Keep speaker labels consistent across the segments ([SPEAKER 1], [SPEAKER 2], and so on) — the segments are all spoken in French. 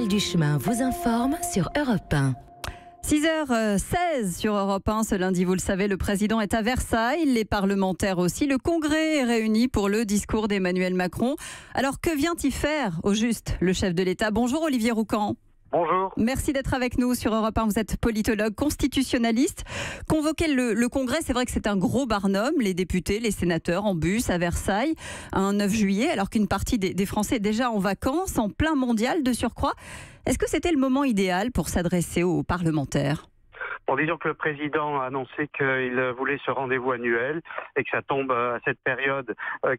[SPEAKER 1] Michel Duchemin vous informe sur Europe 1.
[SPEAKER 2] 6h16 sur Europe 1. Ce lundi, vous le savez, le président est à Versailles, les parlementaires aussi. Le Congrès est réuni pour le discours d'Emmanuel Macron. Alors, que vient-il faire au juste le chef de l'État? Bonjour Olivier Roucan.
[SPEAKER 3] Bonjour.
[SPEAKER 2] Merci d'être avec nous sur Europe 1. Vous êtes politologue, constitutionnaliste. Convoquer le Congrès, c'est vrai que c'est un gros barnum. Les députés, les sénateurs en bus à Versailles un 9 juillet, alors qu'une partie des Français est déjà en vacances, en plein mondial de surcroît. Est-ce que c'était le moment idéal pour s'adresser aux parlementaires ?
[SPEAKER 3] Bon, disons que le président a annoncé qu'il voulait ce rendez-vous annuel et que ça tombe à cette période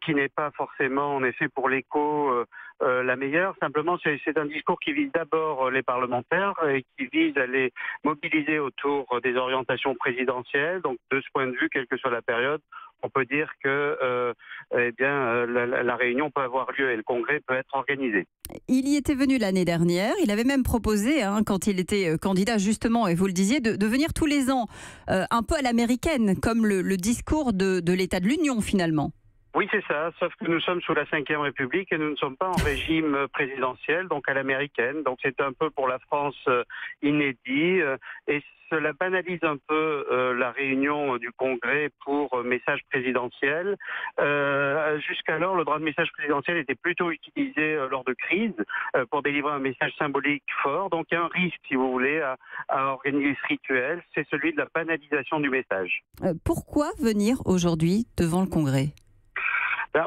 [SPEAKER 3] qui n'est pas forcément, en effet, pour l'écho la meilleure. Simplement, c'est un discours qui vise d'abord les parlementaires et qui vise à les mobiliser autour des orientations présidentielles. Donc, de ce point de vue, quelle que soit la période, on peut dire que la réunion peut avoir lieu et le congrès peut être organisé.
[SPEAKER 2] Il y était venu l'année dernière. Il avait même proposé, quand il était candidat justement, et vous le disiez, de venir tous les ans, un peu à l'américaine, comme le discours de l'État de l'Union finalement.
[SPEAKER 3] Oui, c'est ça, sauf que nous sommes sous la Ve République et nous ne sommes pas en régime présidentiel, donc à l'américaine. Donc c'est un peu pour la France inédit et cela banalise un peu la réunion du Congrès pour message présidentiel. Jusqu'alors, le droit de message présidentiel était plutôt utilisé lors de crises pour délivrer un message symbolique fort. Donc il y a un risque, si vous voulez, à organiser ce rituel, c'est celui de la banalisation du message.
[SPEAKER 2] Pourquoi venir aujourd'hui devant le Congrès ?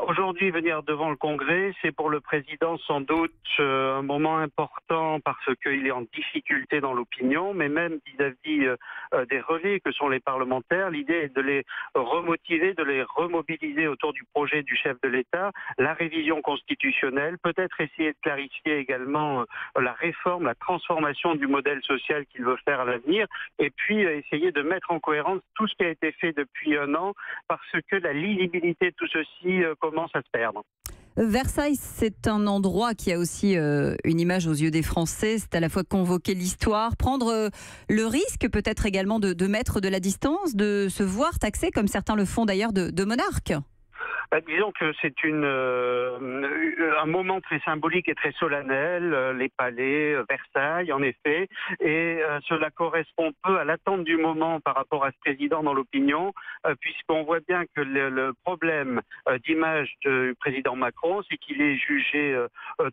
[SPEAKER 3] Aujourd'hui, venir devant le Congrès, c'est pour le président sans doute un moment important parce qu'il est en difficulté dans l'opinion, mais même vis-à-vis des relais que sont les parlementaires, l'idée est de les remotiver, de les remobiliser autour du projet du chef de l'État, la révision constitutionnelle, peut-être essayer de clarifier également la réforme, la transformation du modèle social qu'il veut faire à l'avenir, et puis essayer de mettre en cohérence tout ce qui a été fait depuis un an, parce que la lisibilité de tout ceci commence à se perdre.
[SPEAKER 2] Versailles, c'est un endroit qui a aussi une image aux yeux des Français. C'est à la fois convoquer l'histoire, prendre le risque peut-être également de mettre de la distance, de se voir taxer, comme certains le font d'ailleurs, de monarque.
[SPEAKER 3] Disons que c'est un moment très symbolique et très solennel, les palais, Versailles en effet, et cela correspond peu à l'attente du moment par rapport à ce président dans l'opinion, puisqu'on voit bien que le problème d'image du président Macron, c'est qu'il est jugé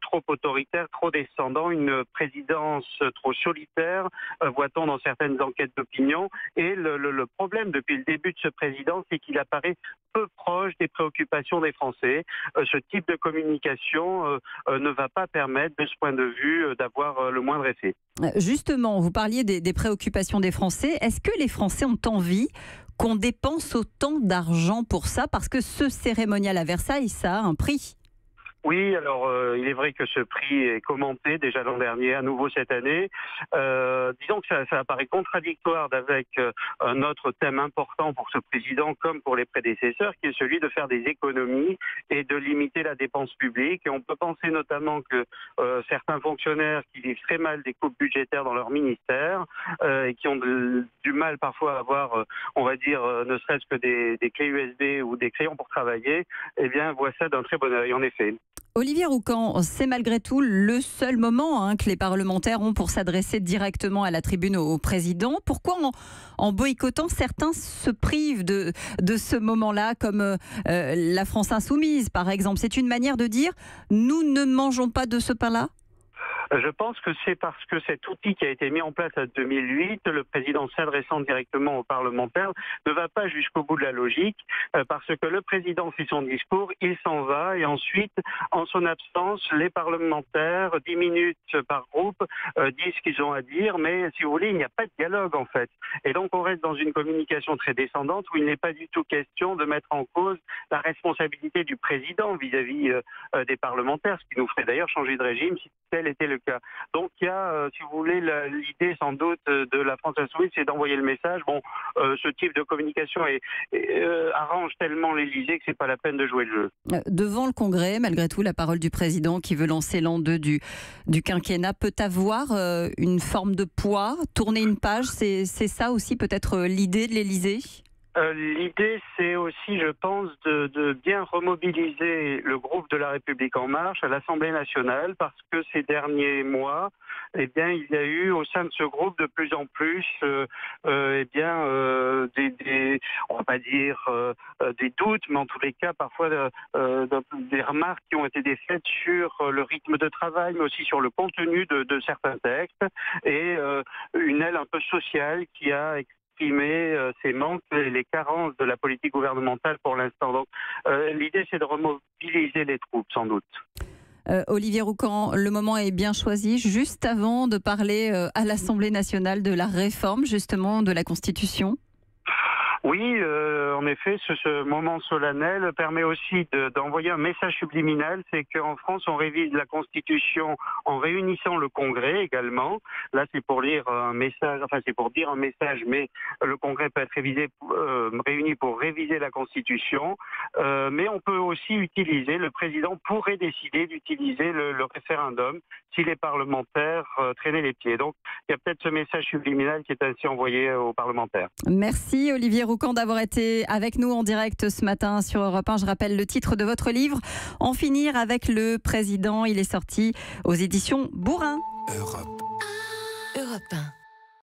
[SPEAKER 3] trop autoritaire, trop descendant, une présidence trop solitaire, voit-on dans certaines enquêtes d'opinion, et le problème depuis le début de ce président, c'est qu'il apparaît peu proche des préoccupations des Français. Ce type de communication ne va pas permettre, de ce point de vue, d'avoir le moindre effet. Justement,
[SPEAKER 2] vous parliez des préoccupations des Français. Est-ce que les Français ont envie qu'on dépense autant d'argent pour ça? Parce que ce cérémonial à Versailles, ça a un prix.
[SPEAKER 3] Oui, alors il est vrai que ce prix est commenté déjà l'an dernier, à nouveau cette année. Disons que ça apparaît contradictoire avec un autre thème important pour ce président comme pour les prédécesseurs, qui est celui de faire des économies et de limiter la dépense publique. Et on peut penser notamment que certains fonctionnaires qui vivent très mal des coupes budgétaires dans leur ministère et qui ont du mal parfois à avoir, on va dire, ne serait-ce que des clés USB ou des crayons pour travailler, eh bien voient ça d'un très bon œil, en effet.
[SPEAKER 2] Olivier Roucan, c'est malgré tout le seul moment que les parlementaires ont pour s'adresser directement à la tribune au président. Pourquoi en boycottant, certains se privent de ce moment-là, comme la France Insoumise par exemple? C'est une manière de dire « nous ne mangeons pas de ce pain-là » ?
[SPEAKER 3] Je pense que c'est parce que cet outil qui a été mis en place en 2008, le président s'adressant directement aux parlementaires, ne va pas jusqu'au bout de la logique, parce que le président fait son discours, il s'en va, et ensuite, en son absence, les parlementaires, 10 minutes par groupe, disent ce qu'ils ont à dire, mais si vous voulez, il n'y a pas de dialogue en fait. Et donc on reste dans une communication très descendante où il n'est pas du tout question de mettre en cause la responsabilité du président vis-à-vis des parlementaires, ce qui nous ferait d'ailleurs changer de régime si tel était le cas. Donc il y a, si vous voulez, l'idée sans doute de la France Insoumise, c'est d'envoyer le message. Bon, ce type de communication arrange tellement l'Élysée que c'est pas la peine de jouer le jeu.
[SPEAKER 2] Devant le Congrès, malgré tout, la parole du président qui veut lancer l'an 2 du quinquennat peut avoir une forme de poids, tourner une page. C'est ça aussi peut-être l'idée de l'Élysée ?
[SPEAKER 3] L'idée, c'est aussi, je pense, de bien remobiliser le groupe de La République En Marche à l'Assemblée nationale, parce que ces derniers mois, eh bien, il y a eu au sein de ce groupe de plus en plus, on va pas dire des doutes, mais en tous les cas, parfois des remarques qui ont été faites sur le rythme de travail, mais aussi sur le contenu de certains textes, et une aile un peu sociale qui a ces manques et les carences de la politique gouvernementale pour l'instant. Donc l'idée, c'est de remobiliser les troupes, sans doute.
[SPEAKER 2] Olivier Roucan, le moment est bien choisi, juste avant de parler à l'Assemblée nationale de la réforme, justement, de la Constitution.
[SPEAKER 3] Oui, en effet, ce moment solennel permet aussi d'envoyer un message subliminal, c'est qu'en France, on révise la Constitution en réunissant le Congrès également. Là, c'est pour lire un message, enfin c'est pour dire un message, mais le Congrès peut être réuni pour réviser la Constitution. Mais on peut aussi utiliser, le président pourrait décider d'utiliser le référendum si les parlementaires traînaient les pieds. Donc, il y a peut-être ce message subliminal qui est ainsi envoyé aux parlementaires.
[SPEAKER 2] Merci Olivier Roucan d'avoir été avec nous en direct ce matin sur Europe 1. Je rappelle le titre de votre livre, En finir avec le président. Il est sorti aux éditions Bourrin.
[SPEAKER 1] Europe 1.